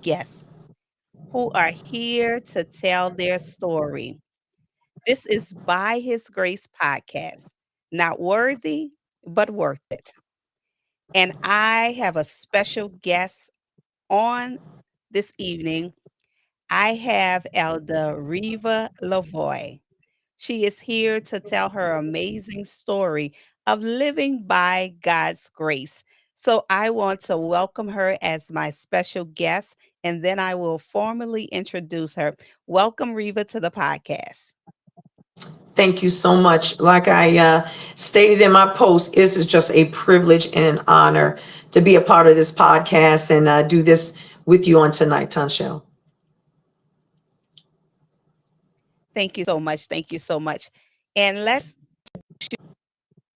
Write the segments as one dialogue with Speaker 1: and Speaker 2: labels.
Speaker 1: Guests who are here to tell their story. This is By His Grace podcast. Not worthy, but worth it. And I have a special guest on this evening. I have Elder Riva Lavoy. She is here to tell her amazing story of living by God's grace. So I want to welcome her as my special guest, and then I will formally introduce her. Welcome, Riva, to the podcast.
Speaker 2: Thank you so much. Like I stated in my post, this is just a privilege and an honor to be a part of this podcast and do this with you on tonight, Tanshel.
Speaker 1: Thank you so much. Thank you so much. And let's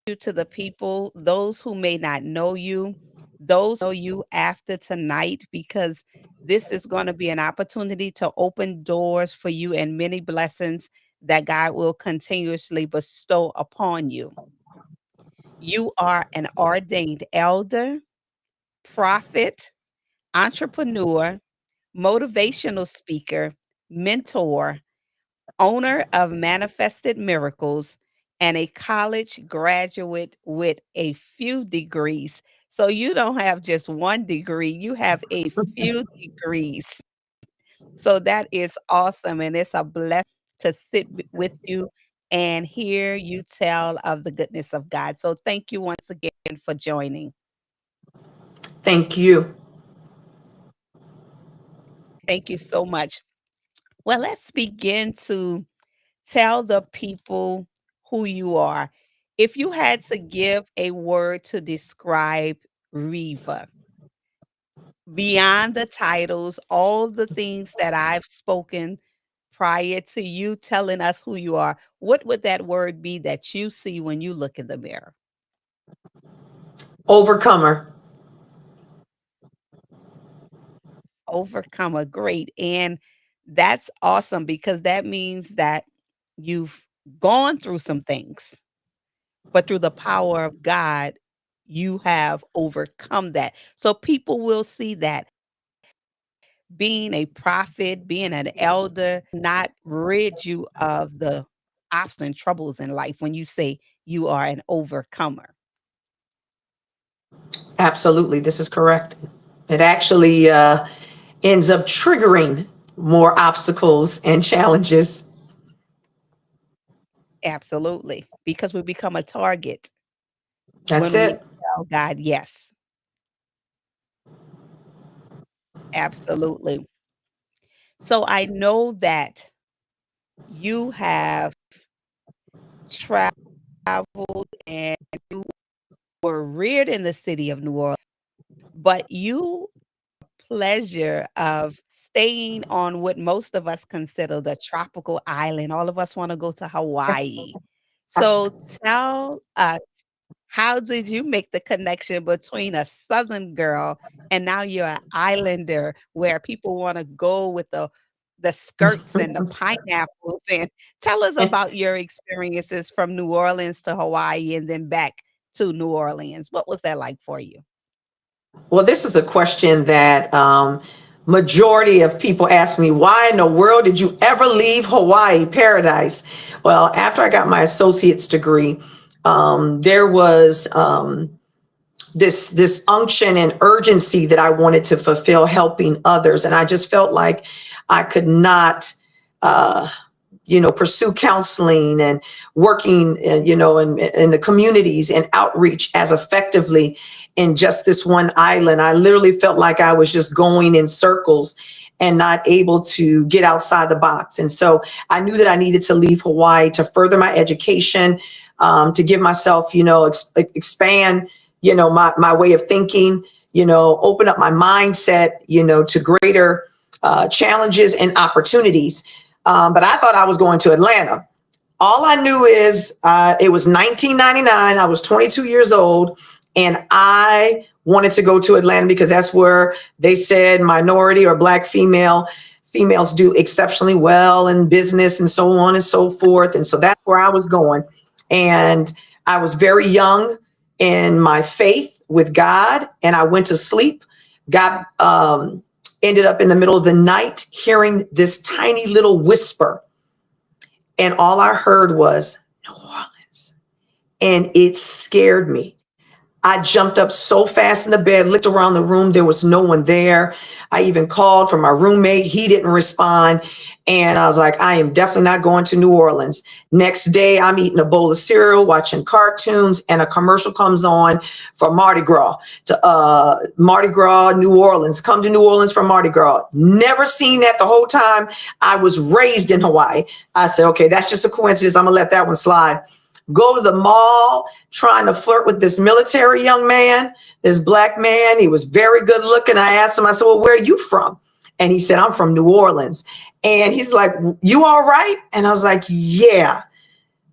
Speaker 1: you to the people, those who may not know you, those who know you after tonight, because this is going to be an opportunity to open doors for you and many blessings that God will continuously bestow upon you. You are an ordained elder, prophet, entrepreneur, motivational speaker, mentor, owner of Manifested Miracles, and a college graduate with a few degrees. So you don't have just one degree, you have a few degrees. So that is awesome. And it's a blessing to sit with you and hear you tell of the goodness of God. So thank you once again for joining.
Speaker 2: Thank you.
Speaker 1: Thank you so much. Well, let's begin to tell the people who you are. If you had to give a word to describe Riva, beyond the titles, all the things that I've spoken prior to you telling us who you are, what would that word be that you see when you look in the mirror?
Speaker 2: Overcomer.
Speaker 1: Overcomer, great. And that's awesome because that means that you've gone through some things, but through the power of God, you have overcome that. So people will see that being a prophet, being an elder, not rid you of the obstacles and troubles in life when you say you are an overcomer.
Speaker 2: Absolutely. This is correct. It actually ends up triggering more obstacles and challenges.
Speaker 1: Absolutely. Because we become a target
Speaker 2: That's
Speaker 1: when we
Speaker 2: it.
Speaker 1: tell God yes. Absolutely. So I know that you have traveled and you were reared in the city of New Orleans, but you pleasure of staying on what most of us consider the tropical island. All of us want to go to Hawaii. So tell us, how did you make the connection between a Southern girl and now you're an islander where people want to go with the skirts and the pineapples? And tell us about your experiences from New Orleans to Hawaii and then back to New Orleans. What was that like for you?
Speaker 2: Well, this is a question that majority of people ask me. Why in the world did you ever leave Hawaii, paradise? Well, after I got my associate's degree, there was this unction and urgency that I wanted to fulfill, helping others, and I just felt like I could not pursue counseling and working, in the communities and outreach as effectively in just this one island. I literally felt like I was just going in circles and not able to get outside the box. And so I knew that I needed to leave Hawaii to further my education, to give myself, expand, my way of thinking, open up my mindset, to greater challenges and opportunities. But I thought I was going to Atlanta. All I knew is it was 1999. I was 22 years old, and I wanted to go to Atlanta because that's where they said minority or Black females do exceptionally well in business and so on and so forth. And so that's where I was going. And I was very young in my faith with God, and I went to sleep. God ended up in the middle of the night hearing this tiny little whisper. And all I heard was New Orleans. And it scared me. I jumped up so fast in the bed, looked around the room. There was no one there. I even called for my roommate. He didn't respond. And I was like, I am definitely not going to New Orleans. Next day, I'm eating a bowl of cereal, watching cartoons, and a commercial comes on for Mardi Gras. Mardi Gras, New Orleans. Come to New Orleans for Mardi Gras. Never seen that the whole time. I was raised in Hawaii. I said, okay, that's just a coincidence. I'm going to let that one slide. Go to the mall, trying to flirt with this military young man, this Black man. He was very good looking. I asked him, I said, well, where are you from? And he said, I'm from New Orleans. And he's like, you all right? And I was like, yeah,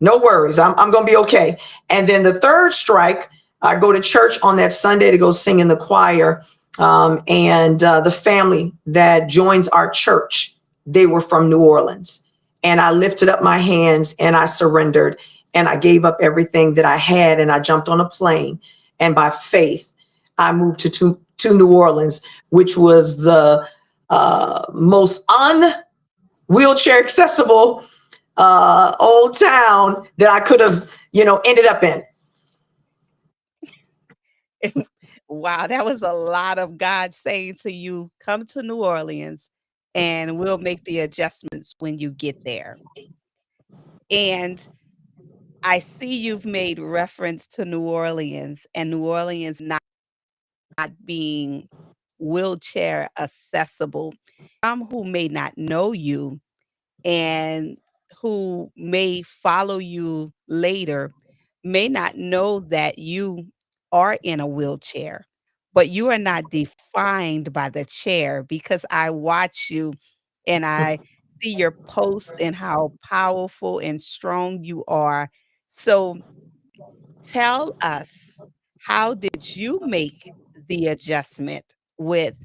Speaker 2: no worries. I'm going to be okay. And then the third strike, I go to church on that Sunday to go sing in the choir. And the family that joins our church, they were from New Orleans. And I lifted up my hands and I surrendered. And I gave up everything that I had, and I jumped on a plane. And by faith, I moved to New Orleans, which was the most wheelchair accessible old town that I could have, ended up in.
Speaker 1: Wow, that was a lot of God saying to you, come to New Orleans and we'll make the adjustments when you get there. And I see you've made reference to New Orleans and New Orleans not being wheelchair accessible. Some who may not know you and who may follow you later may not know that you are in a wheelchair, but you are not defined by the chair because I watch you and I see your posts and how powerful and strong you are. So tell us, how did you make the adjustment with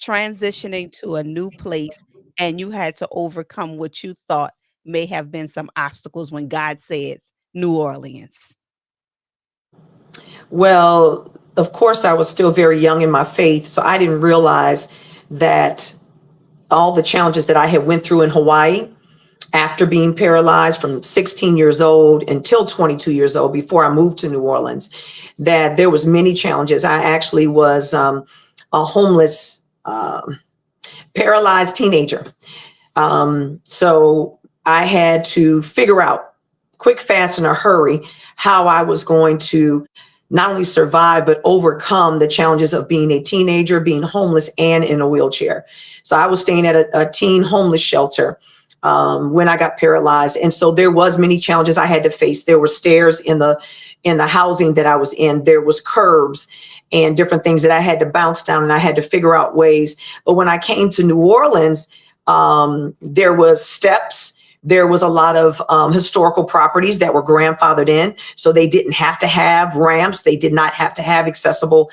Speaker 1: transitioning to a new place and you had to overcome what you thought may have been some obstacles when God says New Orleans?
Speaker 2: Well, of course, I was still very young in my faith, so I didn't realize that all the challenges that I had went through in Hawaii after being paralyzed from 16 years old until 22 years old before I moved to New Orleans, that there was many challenges. I actually was a homeless, paralyzed teenager. So I had to figure out quick, fast, in a hurry how I was going to not only survive, but overcome the challenges of being a teenager, being homeless, and in a wheelchair. So I was staying at a teen homeless shelter when I got paralyzed. And so there was many challenges I had to face. There were stairs in the housing that I was in. There was curbs and different things that I had to bounce down, and I had to figure out ways. But when I came to New Orleans, there was steps. There was a lot of historical properties that were grandfathered in, so they didn't have to have ramps. They did not have to have accessible,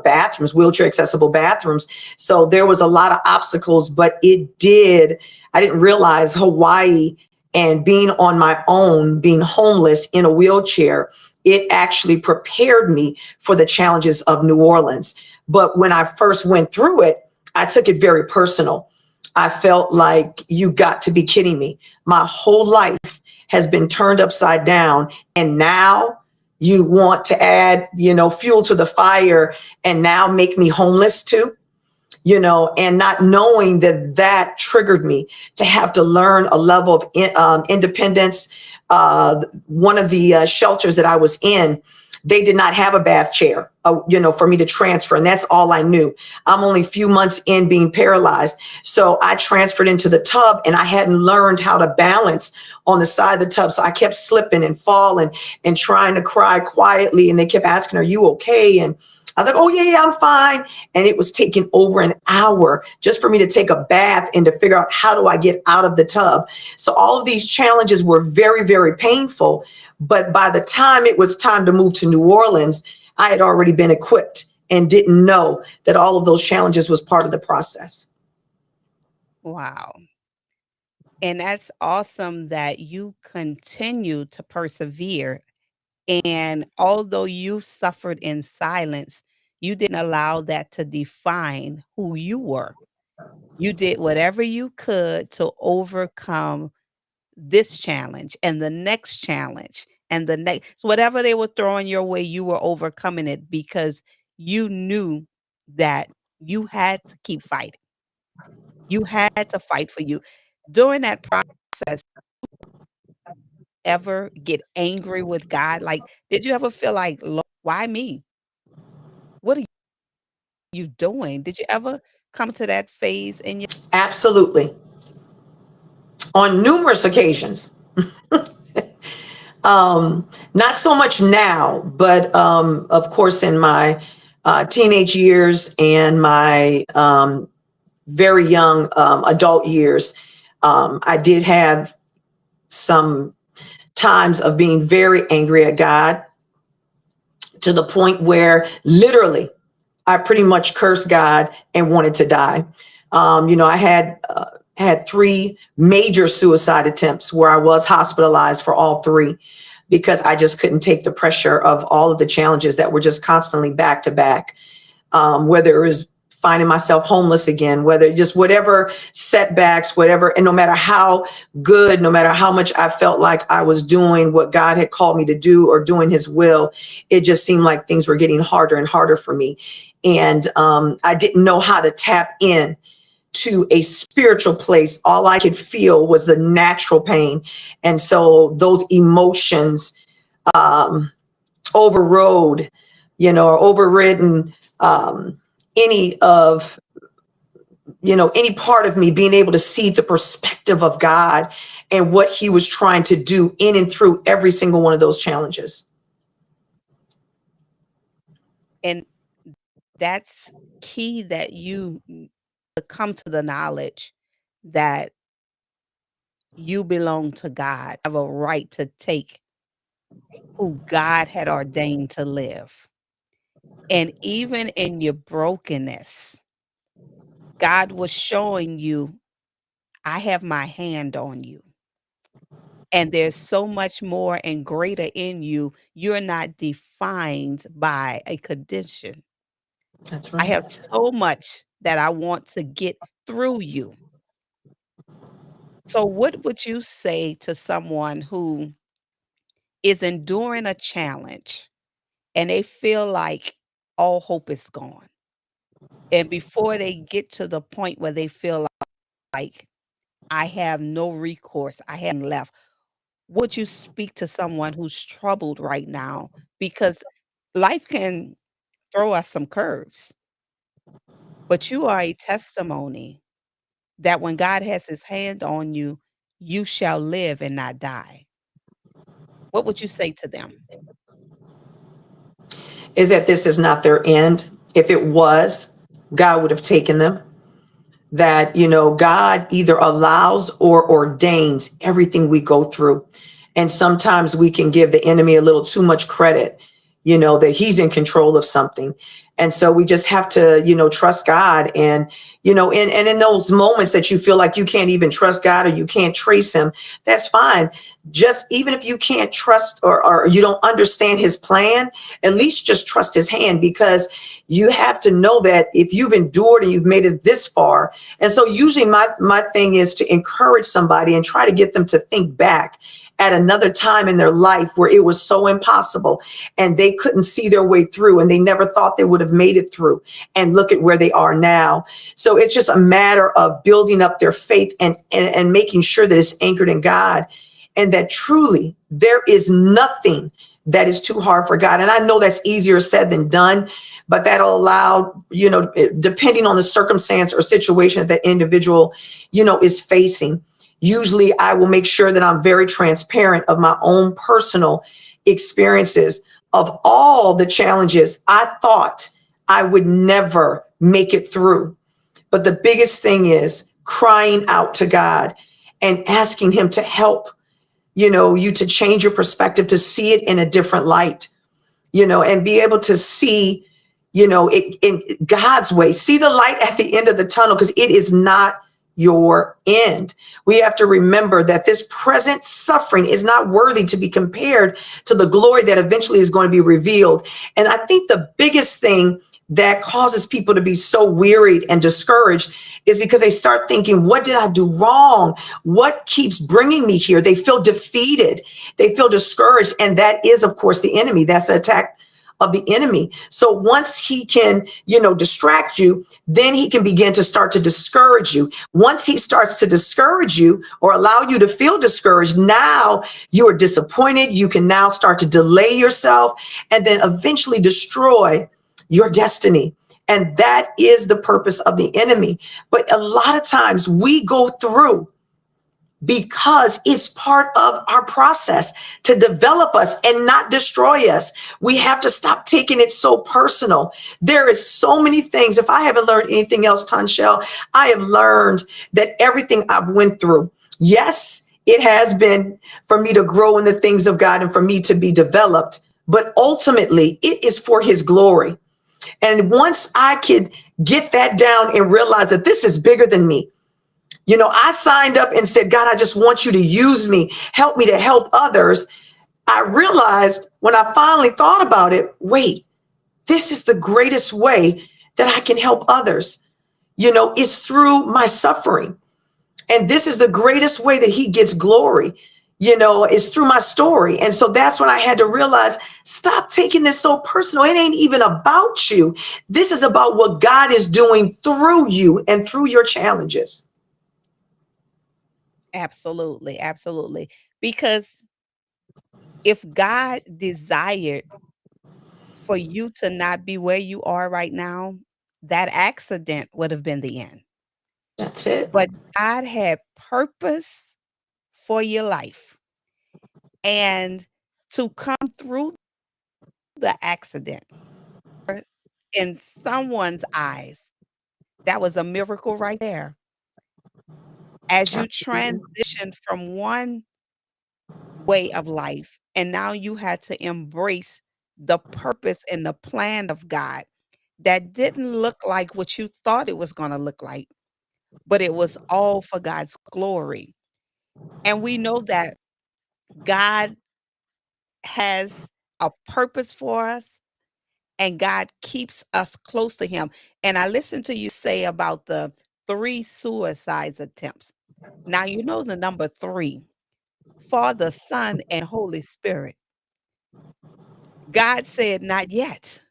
Speaker 2: bathrooms, wheelchair accessible bathrooms. So there was a lot of obstacles, but I didn't realize Hawaii and being on my own, being homeless in a wheelchair, it actually prepared me for the challenges of New Orleans. But when I first went through it, I took it very personal. I felt like, you got to be kidding me. My whole life has been turned upside down. And now you want to add, fuel to the fire and now make me homeless too. and not knowing that that triggered me to have to learn a level of independence. One of the shelters that I was in, they did not have a bath chair, for me to transfer. And that's all I knew. I'm only a few months in being paralyzed. So I transferred into the tub and I hadn't learned how to balance on the side of the tub. So I kept slipping and falling and trying to cry quietly. And they kept asking, "Are you okay?" And I was like, "Oh, yeah, I'm fine." And it was taking over an hour just for me to take a bath and to figure out, how do I get out of the tub? So all of these challenges were very, very painful. But by the time it was time to move to New Orleans, I had already been equipped and didn't know that all of those challenges was part of the process.
Speaker 1: Wow. And that's awesome that you continue to persevere. And although you suffered in silence, you didn't allow that to define who you were. You did whatever you could to overcome this challenge and the next challenge and the next, so whatever they were throwing your way, you were overcoming it because you knew that you had to keep fighting. You had to fight for you. During that process, ever get angry with God? Like, did you ever feel like, "Lord, why me? What are you doing?" Did you ever come to that phase in your
Speaker 2: Absolutely. On numerous occasions. Not so much now, but of course, in my teenage years and my very young adult years, I did have some times of being very angry at God, to the point where literally I pretty much cursed God and wanted to die. I had 3 major suicide attempts where I was hospitalized for all 3, because I just couldn't take the pressure of all of the challenges that were just constantly back to back. Whether it was finding myself homeless again, whether just whatever setbacks, whatever, and no matter how good, no matter how much I felt like I was doing what God had called me to do or doing his will, it just seemed like things were getting harder and harder for me. And I didn't know how to tap in to a spiritual place. All I could feel was the natural pain. And so those emotions overrode, or overridden any of, any part of me being able to see the perspective of God and what he was trying to do in and through every single one of those challenges.
Speaker 1: and that's key that you come to the knowledge that you belong to God, have a right to take who God had ordained to live. And even in your brokenness, God was showing you, I have my hand on you. And there's so much more and greater in you. You're not defined by a condition.
Speaker 2: That's
Speaker 1: I
Speaker 2: right.
Speaker 1: have so much that I want to get through you. So, what would you say to someone who is enduring a challenge and they feel like all hope is gone? And before they get to the point where they feel like, I have no recourse, I have nothing left, would you speak to someone who's troubled right now? Because life can throw us some curves, but you are a testimony that when God has his hand on you, you shall live and not die. What would you say to them?
Speaker 2: Is that this is not their end. If it was, God would have taken them. That, God either allows or ordains everything we go through. And sometimes we can give the enemy a little too much credit, that he's in control of something. And so we just have to, trust God. And, and in those moments that you feel like you can't even trust God or you can't trace him, that's fine. Just even if you can't trust or you don't understand his plan, at least just trust his hand, because you have to know that if you've endured and you've made it this far. And so usually my thing is to encourage somebody and try to get them to think back at another time in their life where it was so impossible and they couldn't see their way through and they never thought they would have made it through. And look at where they are now. So it's just a matter of building up their faith and making sure that it's anchored in God, and that truly there is nothing that is too hard for God. And I know that's easier said than done, but that'll allow, depending on the circumstance or situation that the individual, is facing. Usually I will make sure that I'm very transparent of my own personal experiences of all the challenges I thought I would never make it through. But the biggest thing is crying out to God and asking him to help, you to change your perspective, to see it in a different light, and be able to see, it in God's way, see the light at the end of the tunnel, because it is not your end. We have to remember that this present suffering is not worthy to be compared to the glory that eventually is going to be revealed. And I think the biggest thing that causes people to be so wearied and discouraged is because they start thinking, what did I do wrong? What keeps bringing me here? They feel defeated. They feel discouraged. And that is, of course, the enemy. That's the attack of the enemy. So once he can, distract you, then he can begin to start to discourage you. Once he starts to discourage you or allow you to feel discouraged, now you are disappointed. You can now start to delay yourself and then eventually destroy your destiny. And that is the purpose of the enemy. But a lot of times we go through because it's part of our process to develop us and not destroy us. We have to stop taking it so personal. There is so many things. If I haven't learned anything else, Tanshel, I have learned that everything I've went through, yes, it has been for me to grow in the things of God and for me to be developed, but ultimately it is for his glory. And once I could get that down and realize that this is bigger than me, I signed up and said, God, I just want you to use me, help me to help others. I realized when I finally thought about it, wait, this is the greatest way that I can help others, is through my suffering. And this is the greatest way that he gets glory, is through my story. And so that's when I had to realize, stop taking this so personal. It ain't even about you. This is about what God is doing through you and through your challenges.
Speaker 1: Absolutely, absolutely. Because if God desired for you to not be where you are right now, that accident would have been the end.
Speaker 2: That's it.
Speaker 1: But God had purpose for your life. And to come through the accident in someone's eyes, that was a miracle right there. As you transition from one way of life and now you had to embrace the purpose and the plan of God that didn't look like what you thought it was going to look like, but it was all for God's glory. And we know that God has a purpose for us and God keeps us close to him. And I listened to you say about the 3 suicide attempts. Now you know the number 3, Father, Son, and Holy Spirit. God said, not yet.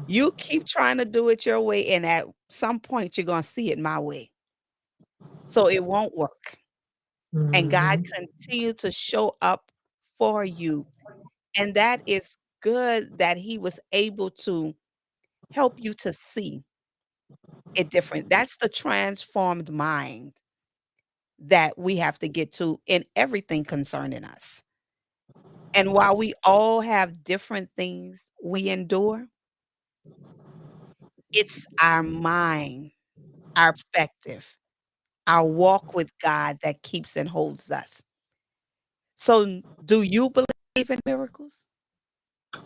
Speaker 1: You keep trying to do it your way, and at some point, you're going to see it my way. So it won't work. And God
Speaker 2: Mhm.
Speaker 1: continue to show up for you. And that is good that he was able to help you to see it different. That's the transformed mind that we have to get to in everything concerning us. And while we all have different things we endure, it's our mind, our perspective, our walk with God that keeps and holds us. So, do you believe in miracles?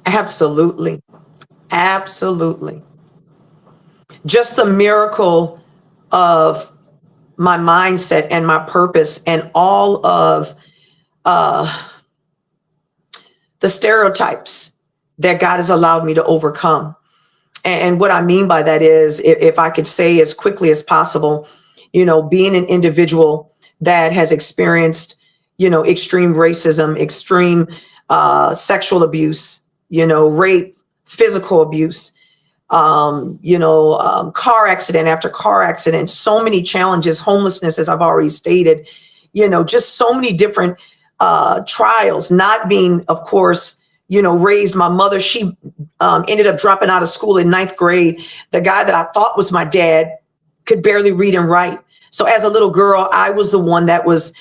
Speaker 2: Absolutely. Absolutely. Just the miracle of my mindset and my purpose and all of uh, the stereotypes that God has allowed me to overcome. And what I mean by that is, if I could say as quickly as possible, being an individual that has experienced, extreme racism, extreme sexual abuse, rape, physical abuse, car accident after car accident, so many challenges, homelessness, as I've already stated, just so many different trials, not being, of course, raised. My mother, she ended up dropping out of school in ninth grade. The guy that I thought was my dad could barely read and write. So as a little girl, I was the one that was,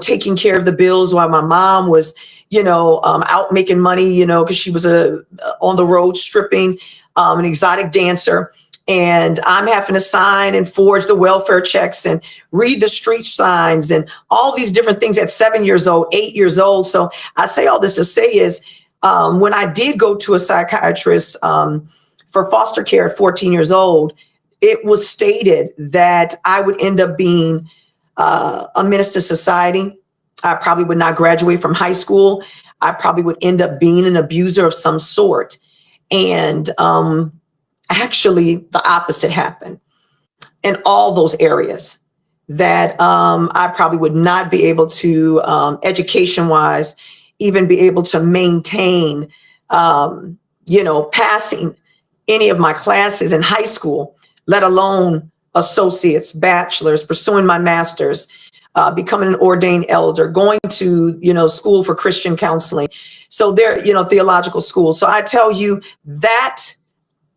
Speaker 2: taking care of the bills while my mom was, out making money, because she was on the road stripping, an exotic dancer. And I'm having to sign and forge the welfare checks and read the street signs and all these different things at 7 years old, 8 years old. So I say all this to say is when I did go to a psychiatrist for foster care at 14 years old, it was stated that I would end up being a menace to society. I probably would not graduate from high school. I probably would end up being an abuser of some sort. And actually, the opposite happened in all those areas that I probably would not be able to, education-wise, even be able to maintain, passing any of my classes in high school, let alone associates, bachelors, pursuing my master's, becoming an ordained elder, going to, school for Christian counseling. So there, theological school. So I tell you that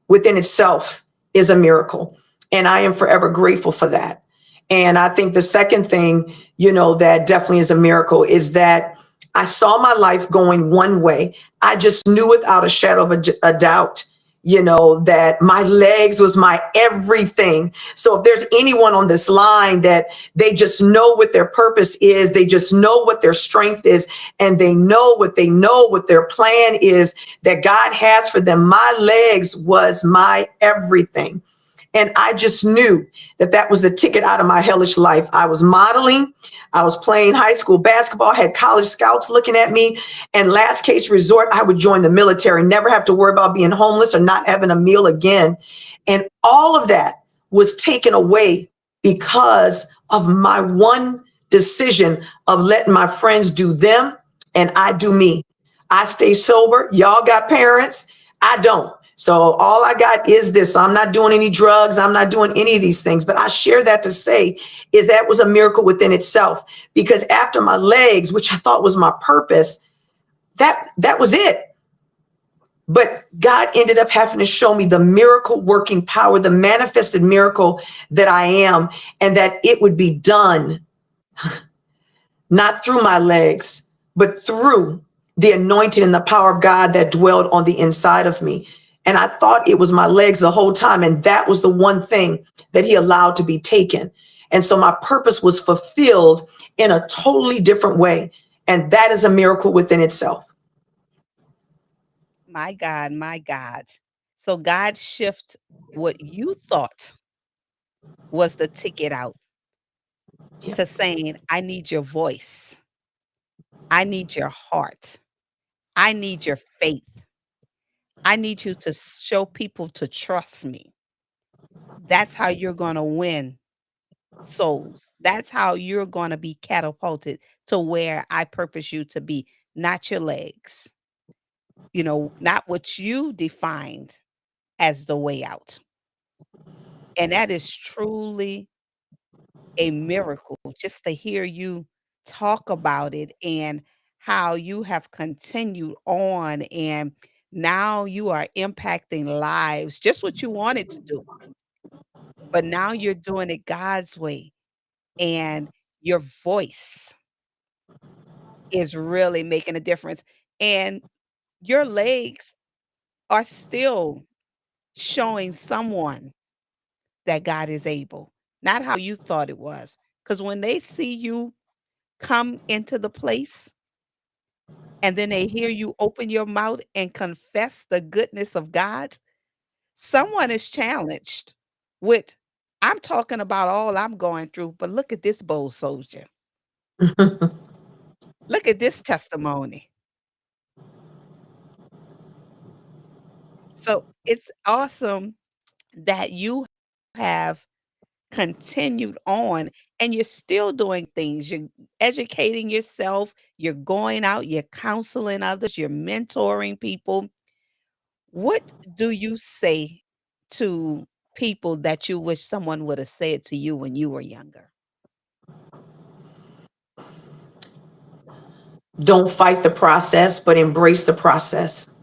Speaker 2: within itself is a miracle. And I am forever grateful for that. And I think the second thing, that definitely is a miracle is that I saw my life going one way. I just knew without a shadow of a doubt, that my legs was my everything. So if there's anyone on this line that they just know what their purpose is, they just know what their strength is, and they know what their plan is that God has for them, my legs was my everything. And I just knew that was the ticket out of my hellish life. I was modeling. I was playing high school basketball, had college scouts looking at me. And last case resort, I would join the military, never have to worry about being homeless or not having a meal again. And all of that was taken away because of my one decision of letting my friends do them and I do me. I stay sober. Y'all got parents. I don't. So all I got is this. So I'm not doing any drugs. I'm not doing any of these things. But I share that to say is that was a miracle within itself, because after my legs, which I thought was my purpose, that was it. But God ended up having to show me the miracle working power, the manifested miracle that I am, and that it would be done not through my legs, but through the anointing and the power of God that dwelled on the inside of me. And I thought it was my legs the whole time. And that was the one thing that he allowed to be taken. And so my purpose was fulfilled in a totally different way. And that is a miracle within itself.
Speaker 1: My God, my God. So God shift what you thought was the ticket out
Speaker 2: Yep.
Speaker 1: to saying, I need your voice. I need your heart. I need your faith. I need you to show people to trust me. That's how you're going to win souls. That's how you're going to be catapulted to where I purpose you to be, not your legs, not what you defined as the way out. And that is truly a miracle just to hear you talk about it and how you have continued on and now you are impacting lives, just what you wanted to do. But now you're doing it God's way and your voice is really making a difference. And your legs are still showing someone that God is able, not how you thought it was. Because when they see you come into the place and then they hear you open your mouth and confess the goodness of God, someone is challenged with, I'm talking about all I'm going through, but look at this bold soldier. Look at this testimony. So it's awesome that you have continued on, and you're still doing things. You're educating yourself, you're going out, you're counseling others, you're mentoring people. What do you say to people that you wish someone would have said to you when you were younger?
Speaker 2: Don't fight the process, but embrace the process,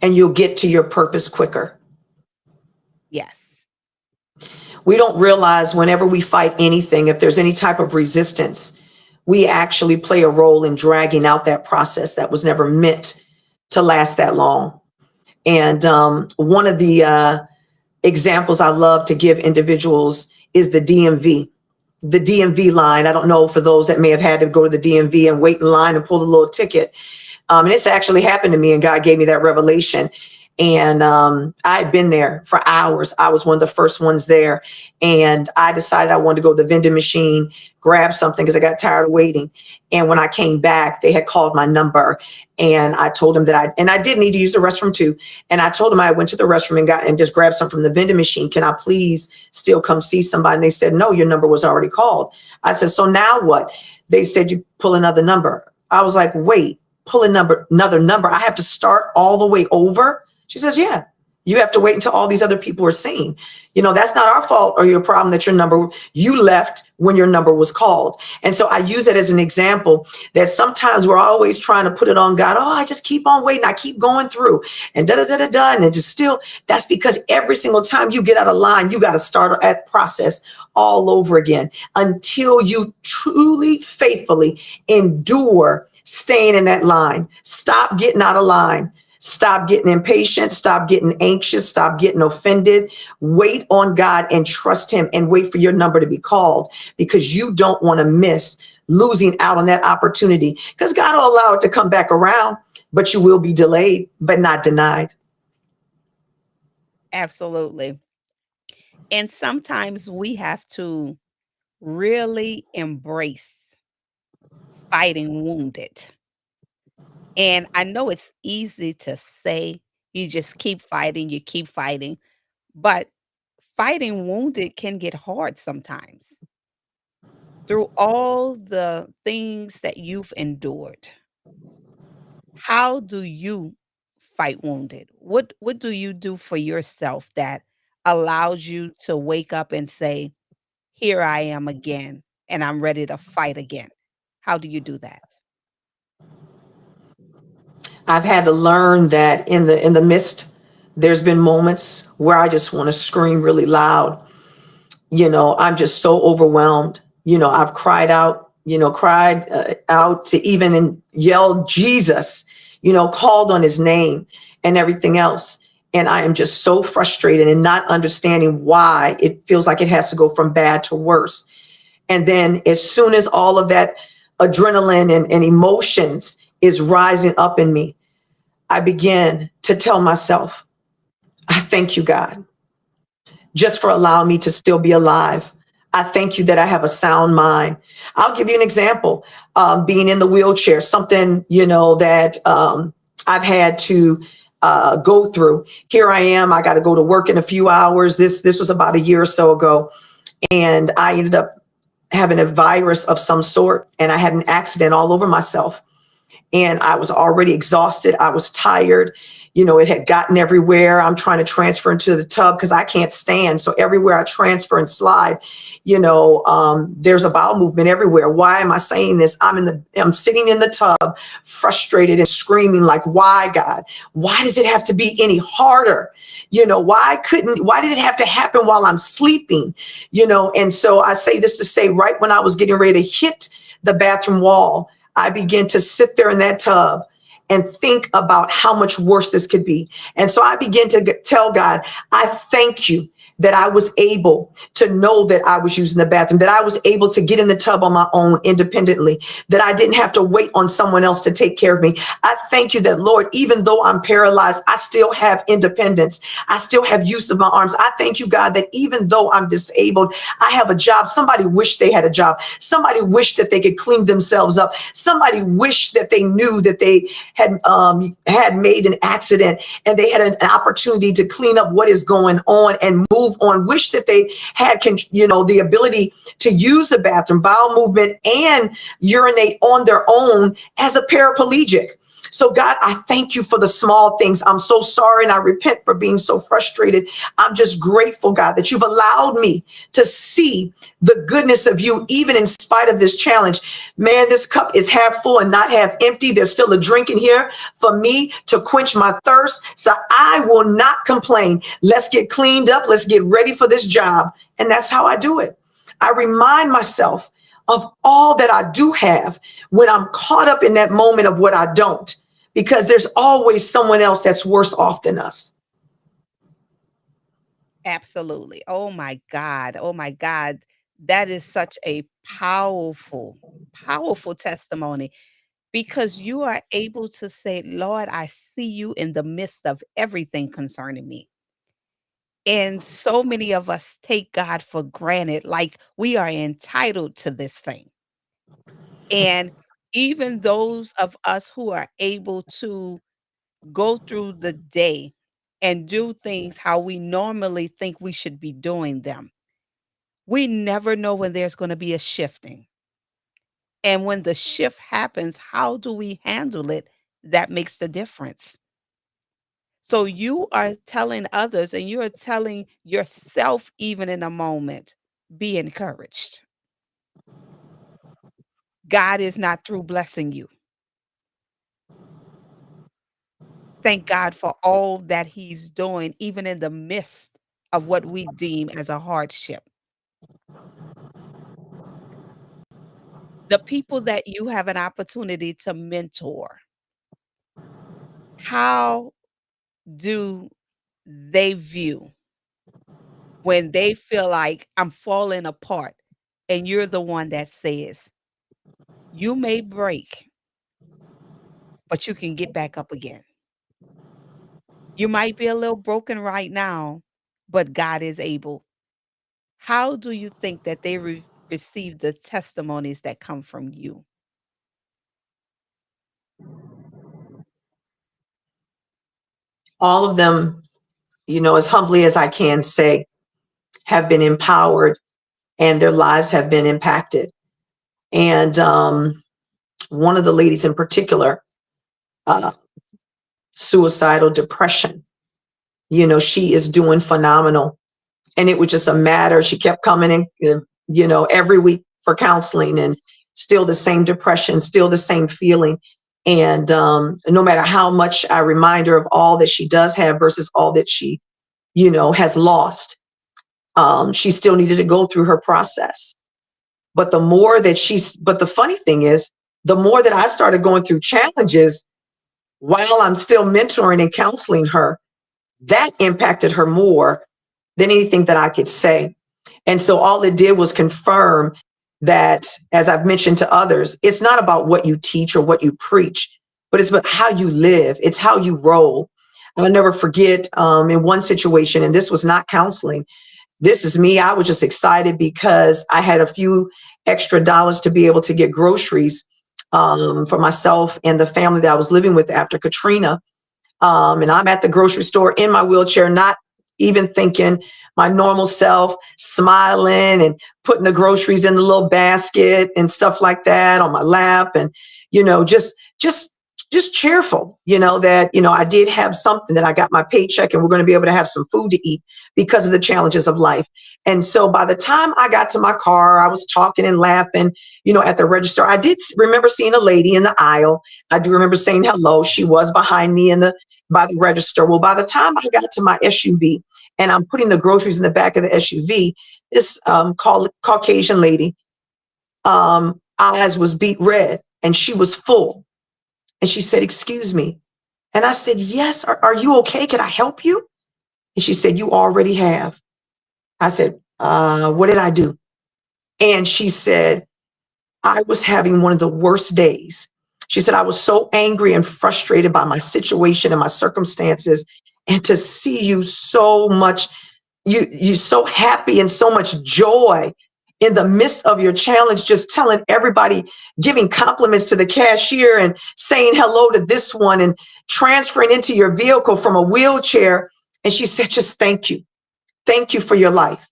Speaker 2: and you'll get to your purpose quicker.
Speaker 1: Yes,
Speaker 2: We don't realize whenever we fight anything, if there's any type of resistance, we actually play a role in dragging out that process that was never meant to last that long. And one of the examples I love to give individuals is the DMV. The DMV line. I don't know, for those that may have had to go to the DMV and wait in line and pull the little ticket. And it's actually happened to me, and God gave me that revelation. And I'd been there for hours. I was one of the first ones there. And I decided I wanted to go to the vending machine, grab something because I got tired of waiting. And when I came back, they had called my number. And I told them that I did need to use the restroom too. And I told them I went to the restroom and just grabbed something from the vending machine. Can I please still come see somebody? And they said, no, your number was already called. I said, so now what? They said, you pull another number. I was like, wait, pull another number. I have to start all the way over. She says, yeah, you have to wait until all these other people are seen. That's not our fault or your problem that you left when your number was called. And so I use it as an example that sometimes we're always trying to put it on God. Oh, I just keep on waiting. I keep going through and da-da-da-da-da. And it just still, that's because every single time you get out of line, you got to start that process all over again until you truly, faithfully endure staying in that line. Stop getting out of line. Stop getting impatient. Stop getting anxious. Stop getting offended. Wait on God and trust him and wait for your number to be called, because you don't want to miss losing out on that opportunity, because God will allow it to come back around, but you will be delayed, but not denied.
Speaker 1: absolutely. And sometimes we have to really embrace fighting wounded. And I know it's easy to say, you just keep fighting, you keep fighting, but fighting wounded can get hard sometimes. Through all the things that you've endured, how do you fight wounded? What do you do for yourself that allows you to wake up and say, "Here I am again, and I'm ready to fight again." How do you do that?
Speaker 2: I've had to learn that in the midst, there's been moments where I just want to scream really loud. I'm just so overwhelmed. I've cried out, out to even and yelled Jesus, called on his name and everything else. And I am just so frustrated and not understanding why it feels like it has to go from bad to worse. And then as soon as all of that adrenaline and emotions is rising up in me, I begin to tell myself, I thank you, God, just for allowing me to still be alive. I thank you that I have a sound mind. I'll give you an example. Being in the wheelchair, something, that I've had to go through. Here I am. I got to go to work in a few hours. This was about a year or so ago. And I ended up having a virus of some sort. And I had an accident all over myself. And I was already exhausted. I was tired. It had gotten everywhere. I'm trying to transfer into the tub because I can't stand. So everywhere I transfer and slide, there's a bowel movement everywhere. Why am I saying this? I'm sitting in the tub, frustrated and screaming like, why, God? Why does it have to be any harder? Why did it have to happen while I'm sleeping? And so I say this to say, right when I was getting ready to hit the bathroom wall, I began to sit there in that tub and think about how much worse this could be. And so I began to tell God, I thank you that I was able to know that I was using the bathroom, that I was able to get in the tub on my own independently, that I didn't have to wait on someone else to take care of me. I thank you that, Lord, even though I'm paralyzed, I still have independence. I still have use of my arms. I thank you, God, that even though I'm disabled, I have a job. Somebody wished they had a job. Somebody wished that they could clean themselves up. Somebody wished that they knew that they had made an accident and they had an opportunity to clean up what is going on and move move on, wish that they had, the ability to use the bathroom, bowel movement, and urinate on their own as a paraplegic. So God, I thank you for the small things. I'm so sorry and I repent for being so frustrated. I'm just grateful, God, that you've allowed me to see the goodness of you, even in spite of this challenge. Man, this cup is half full and not half empty. There's still a drink in here for me to quench my thirst. So I will not complain. Let's get cleaned up. Let's get ready for this job. And that's how I do it. I remind myself of all that I do have when I'm caught up in that moment of what I don't, because there's always someone else that's worse off than us.
Speaker 1: Absolutely. Oh my God. Oh my God. That is such a powerful, powerful testimony because you are able to say, Lord, I see you in the midst of everything concerning me. And so many of us take God for granted, like we are entitled to this thing. And even those of us who are able to go through the day and do things how we normally think we should be doing them, we never know when there's going to be a shifting. And when the shift happens, how do we handle it? That makes the difference. So you are telling others and you are telling yourself, even in a moment, be encouraged. God is not through blessing you. Thank God for all that He's doing, even in the midst of what we deem as a hardship. The people that you have an opportunity to mentor, how do they view when they feel like I'm falling apart and you're the one that says, you may break, but you can get back up again. You might be a little broken right now, but God is able. How do you think that they receive the testimonies that come from you?
Speaker 2: All of them, as humbly as I can say, have been empowered and their lives have been impacted. And one of the ladies in particular, uh, suicidal depression, she is doing phenomenal. And it was just a matter. She kept coming in, every week for counseling, and still the same depression, still the same feeling. And no matter how much I remind her of all that she does have versus all that she, has lost, she still needed to go through her process. But but the funny thing is, the more that I started going through challenges while I'm still mentoring and counseling her, that impacted her more than anything that I could say. And so all it did was confirm that, as I've mentioned to others, it's not about what you teach or what you preach, but it's about how you live. It's how you roll. I'll never forget in one situation, and this was not counseling. This is me. I was just excited because I had a few extra dollars to be able to get groceries for myself and the family that I was living with after Katrina. And I'm at the grocery store in my wheelchair, not even thinking, my normal self, smiling and putting the groceries in the little basket and stuff like that on my lap. And, just cheerful, that, I did have something, that I got my paycheck and we're going to be able to have some food to eat because of the challenges of life. And so by the time I got to my car, I was talking and laughing, at the register. I did remember seeing a lady in the aisle. I do remember saying hello. She was behind me by the register. Well, by the time I got to my SUV and I'm putting the groceries in the back of the SUV, this Caucasian lady, eyes was beet red and she was full. And she said, "Excuse me." And I said, "Yes, are you okay? Can I help you?" And she said, "You already have." I said, "What did I do?" And she said, "I was having one of the worst days." She said, "I was so angry and frustrated by my situation and my circumstances. And to see you so much, you so happy and so much joy in the midst of your challenge, just telling everybody, giving compliments to the cashier and saying hello to this one and transferring into your vehicle from a wheelchair." And she said, "Just thank you. thank you for your life.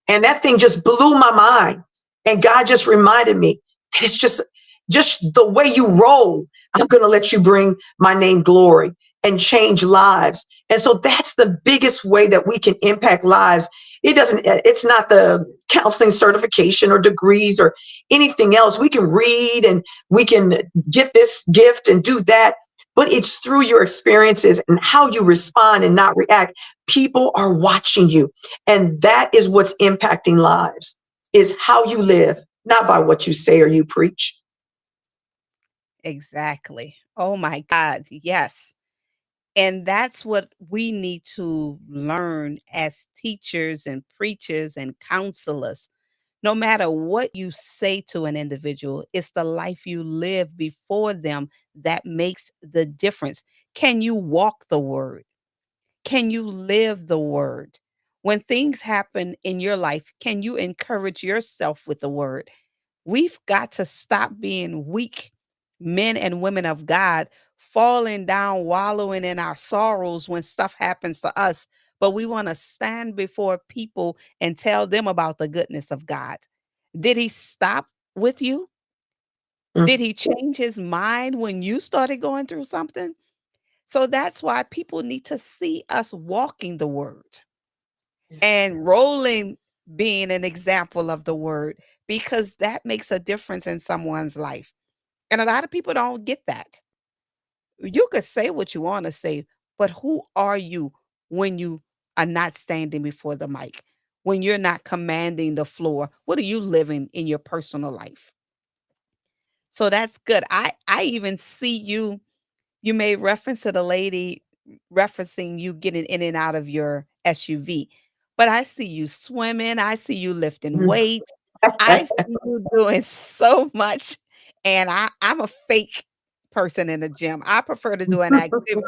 Speaker 2: And that thing just blew my mind. And God just reminded me that it's just the way you roll. I'm going to let you bring my name glory and change lives. And so that's the biggest way that we can impact lives. It's not the counseling certification or degrees or anything else. We can read and we can get this gift and do that, but it's through your experiences and how you respond and not react. People are watching you. And that is what's impacting lives, is how you live, not by what you say or you preach.
Speaker 1: Exactly. Oh my God. Yes. And that's what we need to learn as teachers and preachers and counselors. No matter what you say to an individual, it's the life you live before them that makes the difference. Can you walk the word? Can you live the word? When things happen in your life, can you encourage yourself with the word? We've got to stop being weak men and women of God, falling down, wallowing in our sorrows when stuff happens to us. But we want to stand before people and tell them about the goodness of God. Did he stop with you?
Speaker 2: Mm.
Speaker 1: Did he change his mind when you started going through something? So that's why people need to see us walking the word and rolling, being an example of the word, because that makes a difference in someone's life. And a lot of people don't get that. You could say what you want to say, but who are you when you are not standing before the mic? When you're not commanding the floor? What are you living in your personal life? So that's good. I even see you made reference to the lady referencing you getting in and out of your SUV. But I see you swimming, I see you lifting
Speaker 2: Mm.
Speaker 1: weights, I see you doing so much, and I'm a fake person in the gym. I prefer to do an activity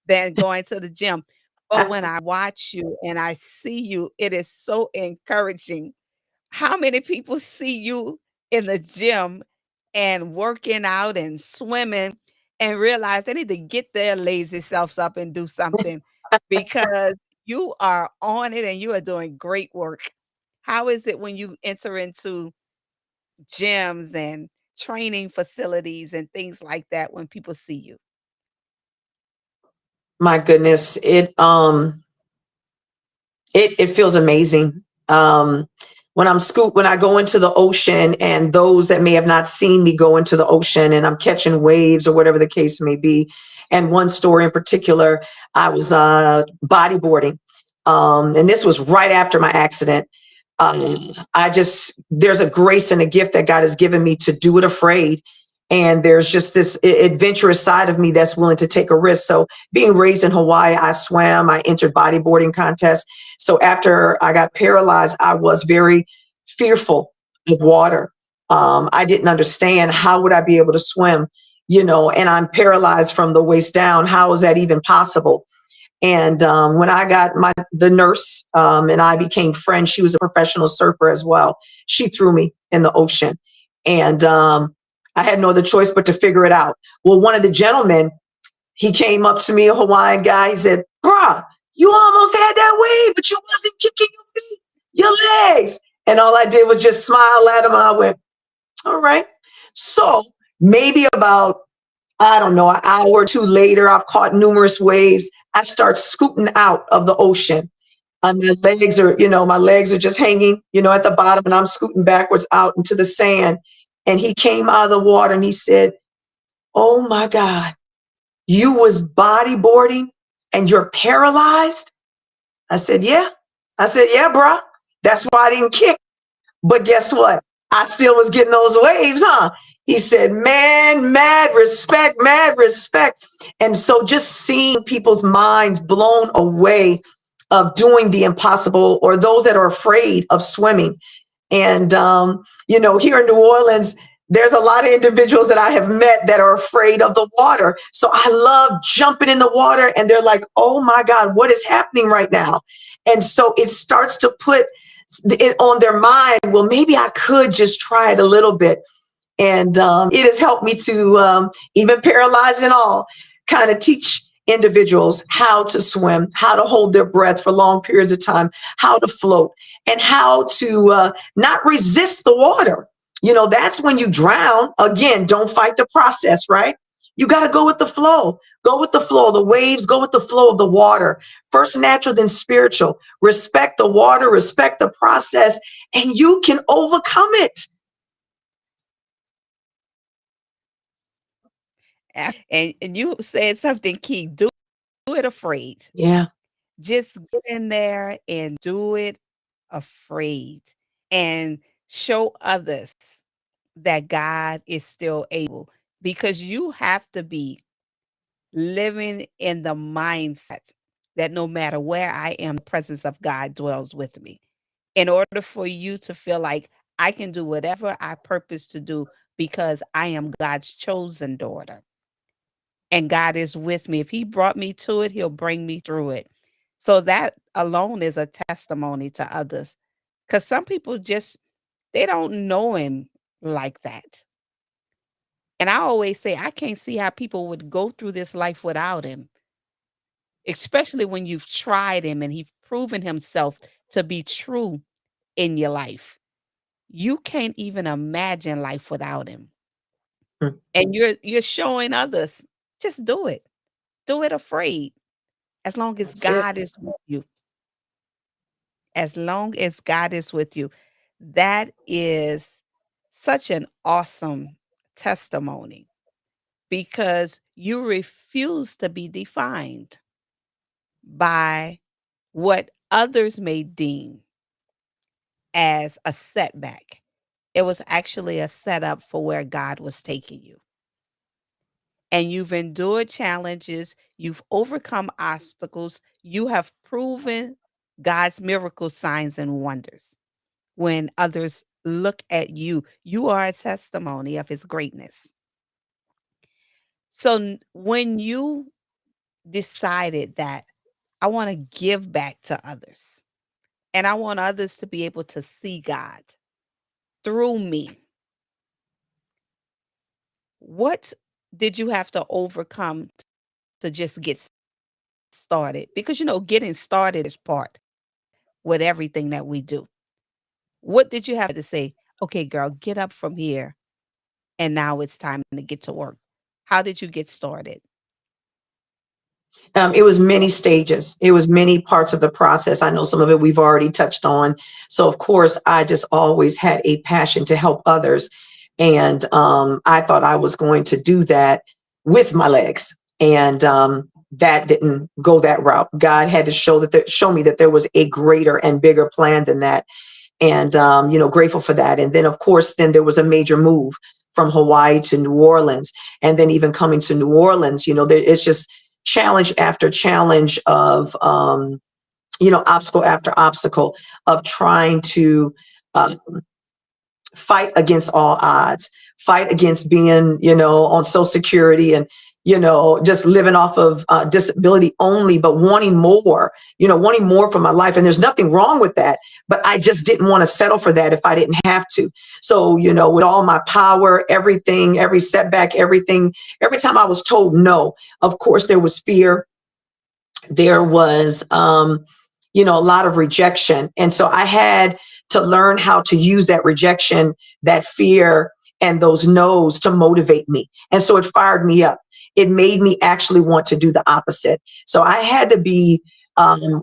Speaker 1: than going to the gym. But when I watch you and I see you, it is so encouraging. How many people see you in the gym and working out and swimming and realize they need to get their lazy selves up and do something, because you are on it and you are doing great work. How is it when you enter into gyms and training facilities and things like that when people see you?
Speaker 2: My goodness, it feels amazing. When I go into the ocean, and those that may have not seen me go into the ocean, and I'm catching waves or whatever the case may be. And one story in particular, I was bodyboarding, and this was right after my accident. There's a grace and a gift that God has given me to do it afraid. And there's just this adventurous side of me that's willing to take a risk. So being raised in Hawaii, I swam, I entered bodyboarding contests. So after I got paralyzed, I was very fearful of water. I didn't understand, how would I be able to swim, and I'm paralyzed from the waist down. How is that even possible? And when I got the nurse, and I became friends, she was a professional surfer as well. She threw me in the ocean, and I had no other choice but to figure it out. Well, one of the gentlemen, he came up to me, a Hawaiian guy. He said, "Bruh, you almost had that wave, but you wasn't kicking your feet, your legs." And all I did was just smile at him. And I went, "All right." So maybe about, I don't know, an hour or two later, I've caught numerous waves. I start scooting out of the ocean. My legs are just hanging, at the bottom, and I'm scooting backwards out into the sand. And he came out of the water and he said, "Oh my God, you was bodyboarding and you're paralyzed?" I said, "Yeah." I said, "Yeah, bro. That's why I didn't kick. But guess what? I still was getting those waves, huh?" He said, "Man, mad respect, mad respect." And so just seeing people's minds blown away of doing the impossible, or those that are afraid of swimming. And, here in New Orleans, there's a lot of individuals that I have met that are afraid of the water. So I love jumping in the water, and they're like, "Oh my God, what is happening right now?" And so it starts to put it on their mind. Well, maybe I could just try it a little bit. And it has helped me to, even paralyzed and all, kind of teach individuals how to swim, how to hold their breath for long periods of time, how to float, and how to not resist the water. That's when you drown. Again, don't fight the process, right? You got to go with the flow. Go with the flow of the waves. Go with the flow of the water. First natural, then spiritual. Respect the water, respect the process, and you can overcome it.
Speaker 1: And you said something key. Do it afraid.
Speaker 2: Yeah.
Speaker 1: Just get in there and do it afraid, and show others that God is still able, because you have to be living in the mindset that no matter where I am, the presence of God dwells with me. In order for you to feel like I can do whatever I purpose to do because I am God's chosen daughter and God is with me. If He brought me to it, He'll bring me through it. So that alone is a testimony to others, because some people just, they don't know Him like that. And I always say, I can't see how people would go through this life without Him, especially when you've tried Him and He's proven Himself to be true in your life. You can't even imagine life without Him.
Speaker 2: Mm.
Speaker 1: And you're showing others, just do it. Do it afraid. As long as
Speaker 2: That's it.
Speaker 1: God is with you. As long as God is with you. That is such an awesome testimony, because you refuse to be defined by what others may deem as a setback. It was actually a setup for where God was taking you. And you've endured challenges, you've overcome obstacles, you have proven God's miracle signs and wonders. When others look at you, you are a testimony of His greatness. So when you decided that I want to give back to others and I want others to be able to see God through me, what did you have to overcome to just get started? Because, getting started is part with everything that we do. What did you have to say? Okay, girl, get up from here. And now it's time to get to work. How did you get started?
Speaker 2: It was many stages. It was many parts of the process. I know some of it we've already touched on. So of course, I just always had a passion to help others. And I thought I was going to do that with my legs. And that didn't go that route. God had to show me that there was a greater and bigger plan than that. And, grateful for that. And then, of course, then there was a major move from Hawaii to New Orleans. And then even coming to New Orleans, it's just challenge after challenge of, obstacle after obstacle of trying to um, fight against all odds, fight against being, on Social Security and, just living off of disability only, but wanting more for my life. And there's nothing wrong with that, but I just didn't want to settle for that if I didn't have to. So, with all my power, everything, every setback, everything, every time I was told no, of course, there was fear. There was, a lot of rejection. And so I had to learn how to use that rejection, that fear, and those no's to motivate me. And so it fired me up. It made me actually want to do the opposite. So I had to be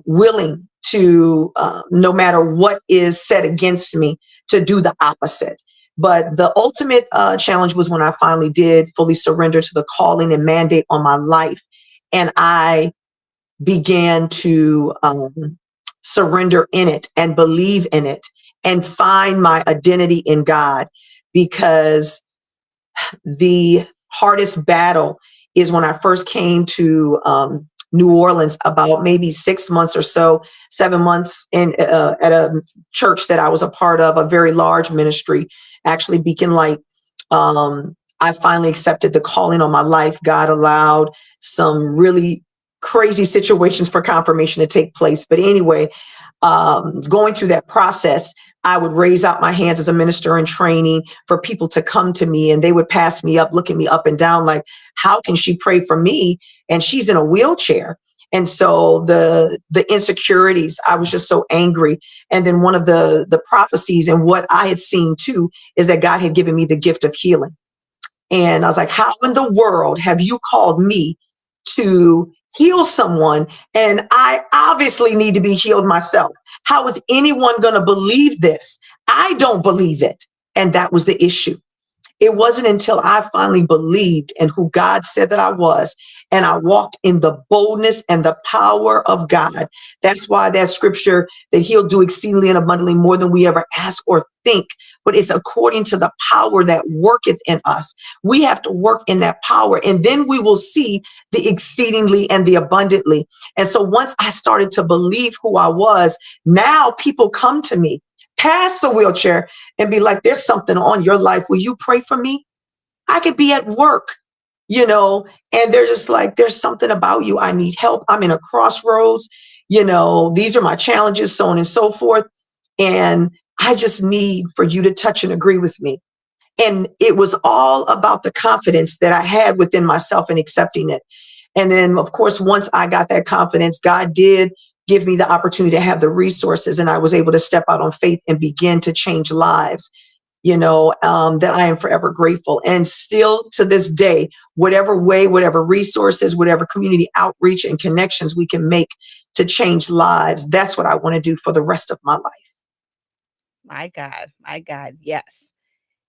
Speaker 2: willing to, no matter what is said against me, to do the opposite. But the ultimate challenge was when I finally did fully surrender to the calling and mandate on my life. And I began to surrender in it and believe in it and find my identity in God, because the hardest battle is when I first came to New Orleans, about maybe 6 months or so, 7 months in at a church that I was a part of, a very large ministry, actually Beacon Light. I finally accepted the calling on my life. God allowed some really crazy situations for confirmation to take place. But anyway, going through that process, I would raise out my hands as a minister in training for people to come to me, and they would pass me up, looking me up and down like, how can she pray for me? And she's in a wheelchair. And so the insecurities, I was just so angry. And then one of the prophecies and what I had seen too is that God had given me the gift of healing. And I was like, how in the world have you called me to heal someone? And I obviously need to be healed myself. How is anyone going to believe this? I don't believe it. And that was the issue. It wasn't until I finally believed in who God said that I was, and I walked in the boldness and the power of God. That's why that scripture that he'll do exceedingly and abundantly more than we ever ask or think, but it's according to the power that worketh in us. We have to work in that power, and then we will see the exceedingly and the abundantly. And so once I started to believe who I was, now people come to me past the wheelchair and be like, there's something on your life. Will you pray for me? I could be at work, and they're just like, there's something about you. I need help. I'm in a crossroads. These are my challenges, so on and so forth. And I just need for you to touch and agree with me. And it was all about the confidence that I had within myself and accepting it. And then, of course, once I got that confidence, God did give me the opportunity to have the resources, and I was able to step out on faith and begin to change lives, that I am forever grateful. And still to this day, whatever way, whatever resources, whatever community outreach and connections we can make to change lives, that's what I want to do for the rest of my life.
Speaker 1: My God, yes.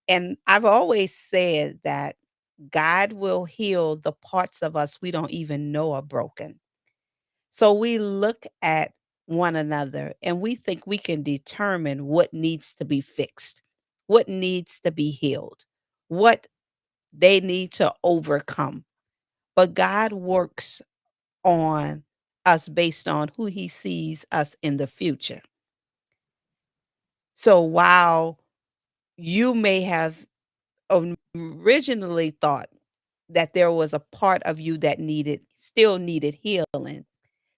Speaker 1: And I've always said that God will heal the parts of us we don't even know are broken. So we look at one another and we think we can determine what needs to be fixed, what needs to be healed, what they need to overcome. But God works on us based on who he sees us in the future. So while you may have originally thought that there was a part of you that still needed healing,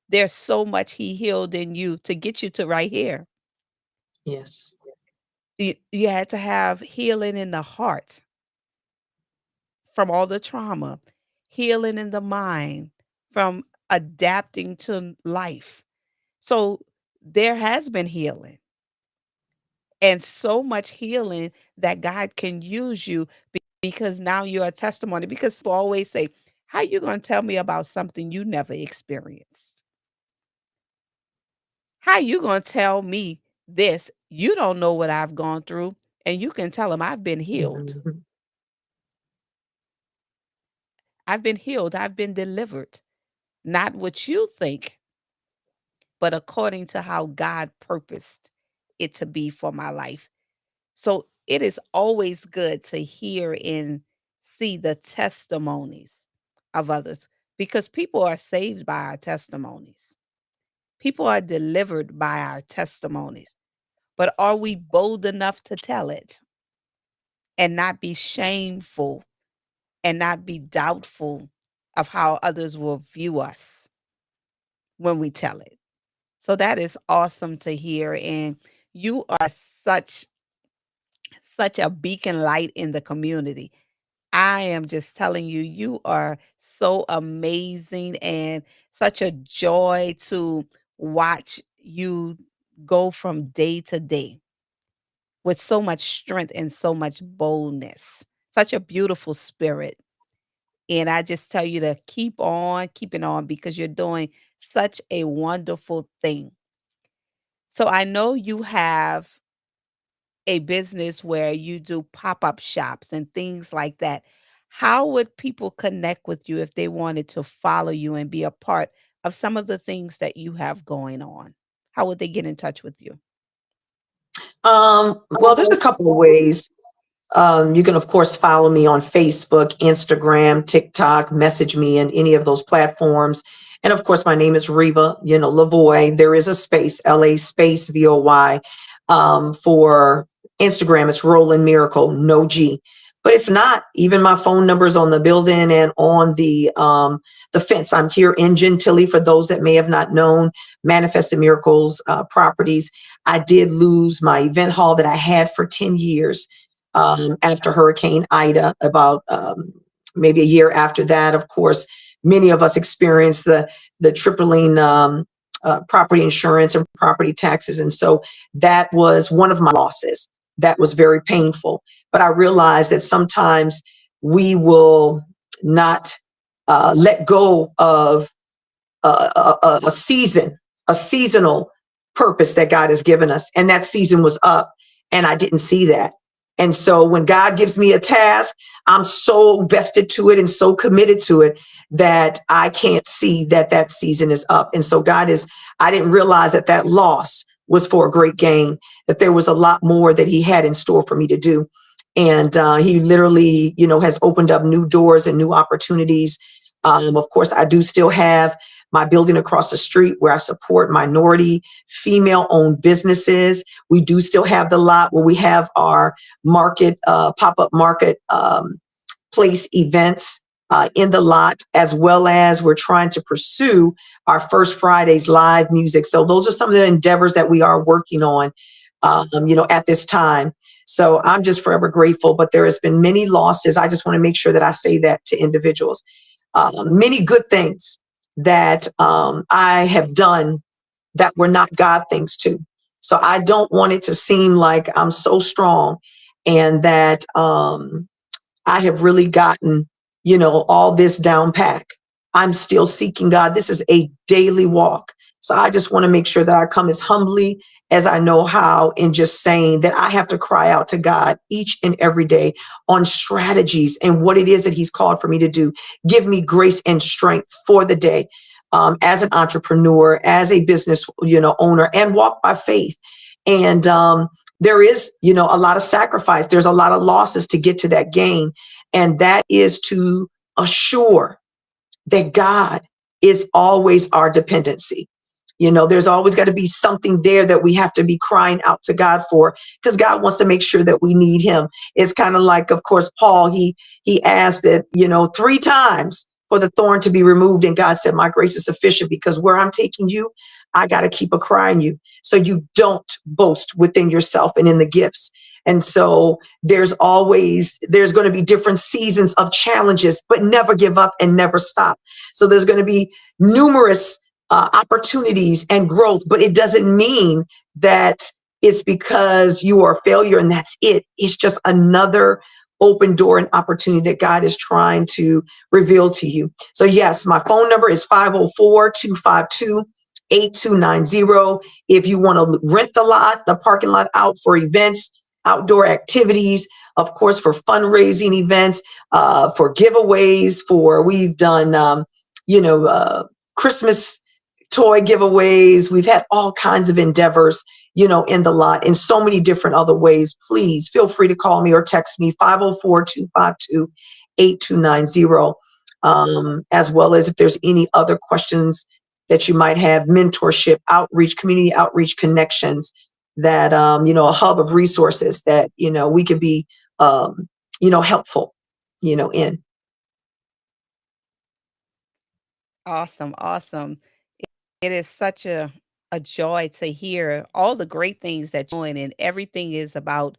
Speaker 1: there's so much he healed in you to get you to right here.
Speaker 2: Yes.
Speaker 1: You had to have healing in the heart from all the trauma, healing in the mind from adapting to life. So there has been healing, and so much healing that God can use you because now you're a testimony. Because people always say, how you going to tell me about something you never experienced? How you going to tell me this? You don't know what I've gone through, and you can tell them I've been healed.
Speaker 2: Mhm.
Speaker 1: I've been healed. I've been delivered. Not what you think, but according to how God purposed it to be for my life. So it is always good to hear and see the testimonies of others because people are saved by our testimonies. People are delivered by our testimonies. But are we bold enough to tell it and not be shameful and not be doubtful of how others will view us when we tell it? So that is awesome to hear. And you are such such a beacon light in the community. I am just telling you, you are so amazing and such a joy to watch you go from day to day with so much strength and so much boldness. Such a beautiful spirit. And I just tell you to keep on keeping on because you're doing such a wonderful thing. So I know you have a business where you do pop-up shops and things like that. How would people connect with you if they wanted to follow you and be a part of some of the things that you have going on? How would they get in touch with you?
Speaker 2: Well, there's a couple of ways. You can, of course, follow me on Facebook, Instagram, TikTok, message me in any of those platforms. And of course, my name is Riva, Lavoy. There is a space, LA space VOY. For Instagram, it's Rolling Miracle, no G. But if not, even my phone number's on the building and on the fence. I'm here in Gentilly for those that may have not known Manifested Miracles properties. I did lose my event hall that I had for 10 years after Hurricane Ida. About maybe a year after that, of course, many of us experienced the tripling property insurance and property taxes. And so that was one of my losses. That was very painful. But I realized that sometimes we will not let go of a season, a seasonal purpose that God has given us. And that season was up, and I didn't see that. And so when God gives me a task, I'm so vested to it and so committed to it that I can't see that that season is up. And so I didn't realize that that loss was for a great gain, that there was a lot more that he had in store for me to do. And he literally, has opened up new doors and new opportunities. Of course, I do still have my building across the street where I support minority, female-owned businesses. We do still have the lot where we have our market, pop-up market place events in the lot, as well as we're trying to pursue our First Fridays live music. So those are some of the endeavors that we are working on, at this time. So I'm just forever grateful, but there has been many losses. I just want to make sure that I say that to individuals. Many good things that I have done that were not God things too. So I don't want it to seem like I'm so strong and that I have really gotten, all this down pack. I'm still seeking God. This is a daily walk. So I just want to make sure that I come as humbly as I know how, in just saying that I have to cry out to God each and every day on strategies and what it is that he's called for me to do. Give me grace and strength for the day, as an entrepreneur, as a business, owner, and walk by faith. And there is, a lot of sacrifice. There's a lot of losses to get to that gain. And that is to assure that God is always our dependency. There's always got to be something there that we have to be crying out to God for, because God wants to make sure that we need him. It's kind of like, of course, Paul, he asked it, 3 times for the thorn to be removed. And God said, my grace is sufficient, because where I'm taking you, I got to keep crying you so you don't boast within yourself and in the gifts. And so there's going to be different seasons of challenges, but never give up and never stop. So there's going to be numerous opportunities and growth, but it doesn't mean that it's because you are a failure and that's it. It's just another open door and opportunity that God is trying to reveal to you. So yes, my phone number is 504-252-8290. If you want to rent the parking lot out for events, outdoor activities, of course, for fundraising events, for giveaways, we've done, Christmas toy giveaways. We've had all kinds of endeavors, in the lot in so many different other ways. Please feel free to call me or text me 504-252-8290. As well as if there's any other questions that you might have, mentorship, outreach, community outreach connections, that, a hub of resources that, we could be, helpful, in.
Speaker 1: Awesome, awesome. It is such a joy to hear all the great things that you're doing, and everything is about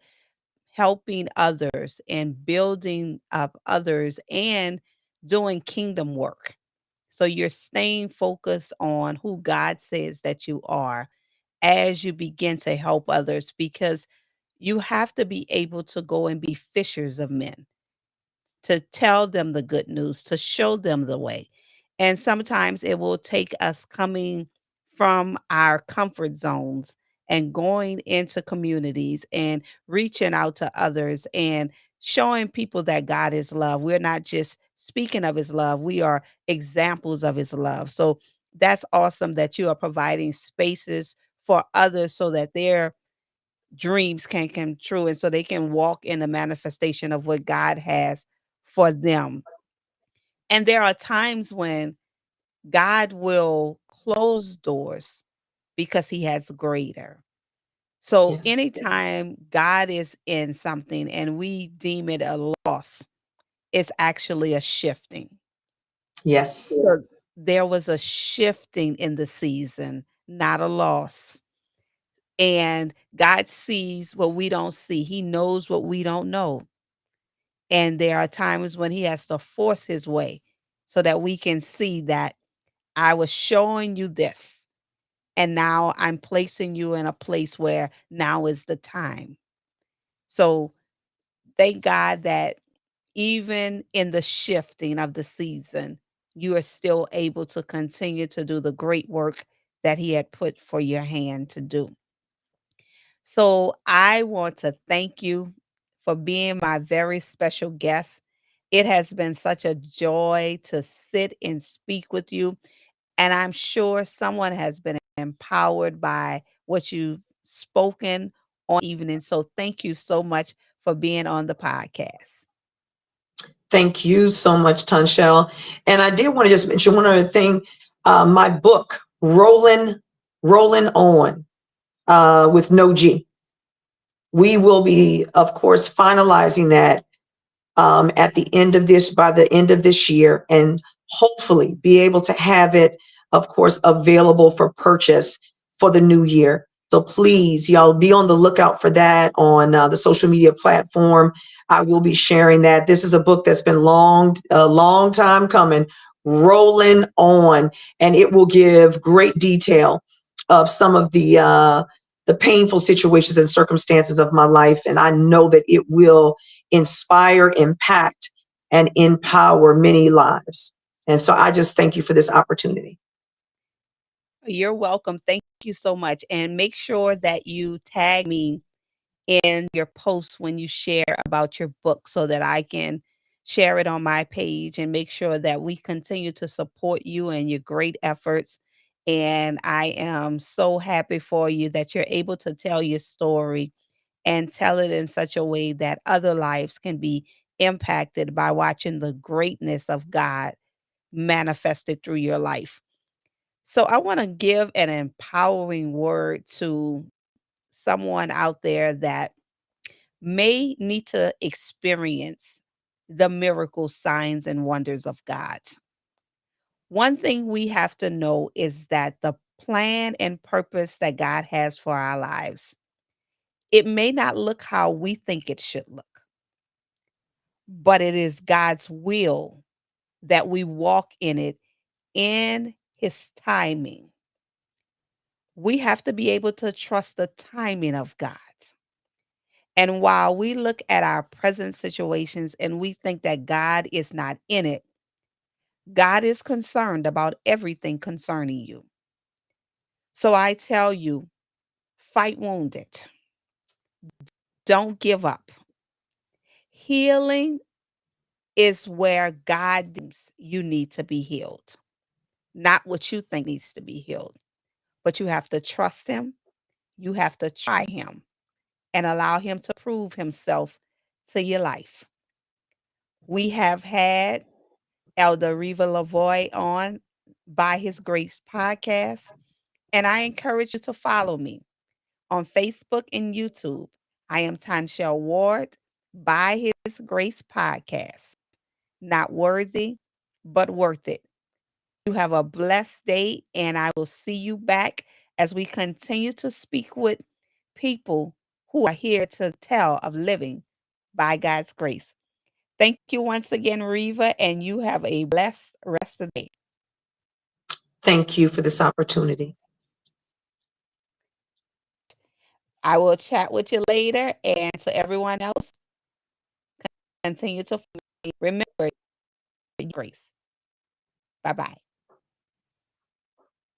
Speaker 1: helping others and building up others and doing kingdom work. So you're staying focused on who God says that you are as you begin to help others, because you have to be able to go and be fishers of men, to tell them the good news, to show them the way. And sometimes it will take us coming from our comfort zones and going into communities and reaching out to others and showing people that God is love. We're not just speaking of his love, we are examples of his love. So that's awesome that you are providing spaces for others so that their dreams can come true and so they can walk in the manifestation of what God has for them. And there are times when God will close doors because he has greater. So
Speaker 2: Yes.
Speaker 1: anytime God is in something and we deem it a loss, it's actually a shifting.
Speaker 2: Yes.
Speaker 1: So there was a shifting in the season, not a loss. And God sees what we don't see. He knows what we don't know. And there are times when he has to force his way so that we can see that I was showing you this. And now I'm placing you in a place where now is the time. So thank God that even in the shifting of the season, you are still able to continue to do the great work that he had put for your hand to do. So I want to thank you for being my very special guest. It has been such a joy to sit and speak with you. And I'm sure someone has been empowered by what you've spoken on evening. So thank you so much for being on the podcast.
Speaker 2: Thank you so much, Tanshell. And I did want to just mention one other thing. My book, Rolling On, with no G. We will be, of course, finalizing that at the end of this, by the end of this year, and hopefully be able to have it, of course, available for purchase for the new year. So please, y'all, be on the lookout for that on the social media platform. I will be sharing that. This is a book that's been a long time coming, rolling on, and it will give great detail of some of the painful situations and circumstances of my life, and I know that it will inspire, impact, and empower many lives. And so I just thank you for this opportunity.
Speaker 1: You're welcome. Thank you so much. And make sure that you tag me in your posts when you share about your book so that I can share it on my page and make sure that we continue to support you and your great efforts. And I am so happy for you that you're able to tell your story and tell it in such a way that other lives can be impacted by watching the greatness of God manifested through your life. So I want to give an empowering word to someone out there that may need to experience the miracle signs and wonders of God. One thing we have to know is that the plan and purpose that God has for our lives, it may not look how we think it should look, but it is God's will that we walk in it in his timing. We have to be able to trust the timing of God. And while we look at our present situations and we think that God is not in it, God is concerned about everything concerning you. So I tell you, fight wounded. Don't give up. Healing is where God deems you need to be healed, not what you think needs to be healed. But you have to trust Him, you have to try Him, and allow Him to prove Himself to your life. We have had Elder Riva Lavoy on by His Grace podcast, and I encourage you to follow me on Facebook and YouTube. I am Tanshell Ward by His Grace podcast. Not worthy, but worth it. You have a blessed day, and I will see you back as we continue to speak with people who are here to tell of living by God's grace. Thank you once again, Riva, and you have a blessed rest of the day.
Speaker 2: Thank you for this opportunity.
Speaker 1: I will chat with you later, and to everyone else, continue to remember grace. Bye bye.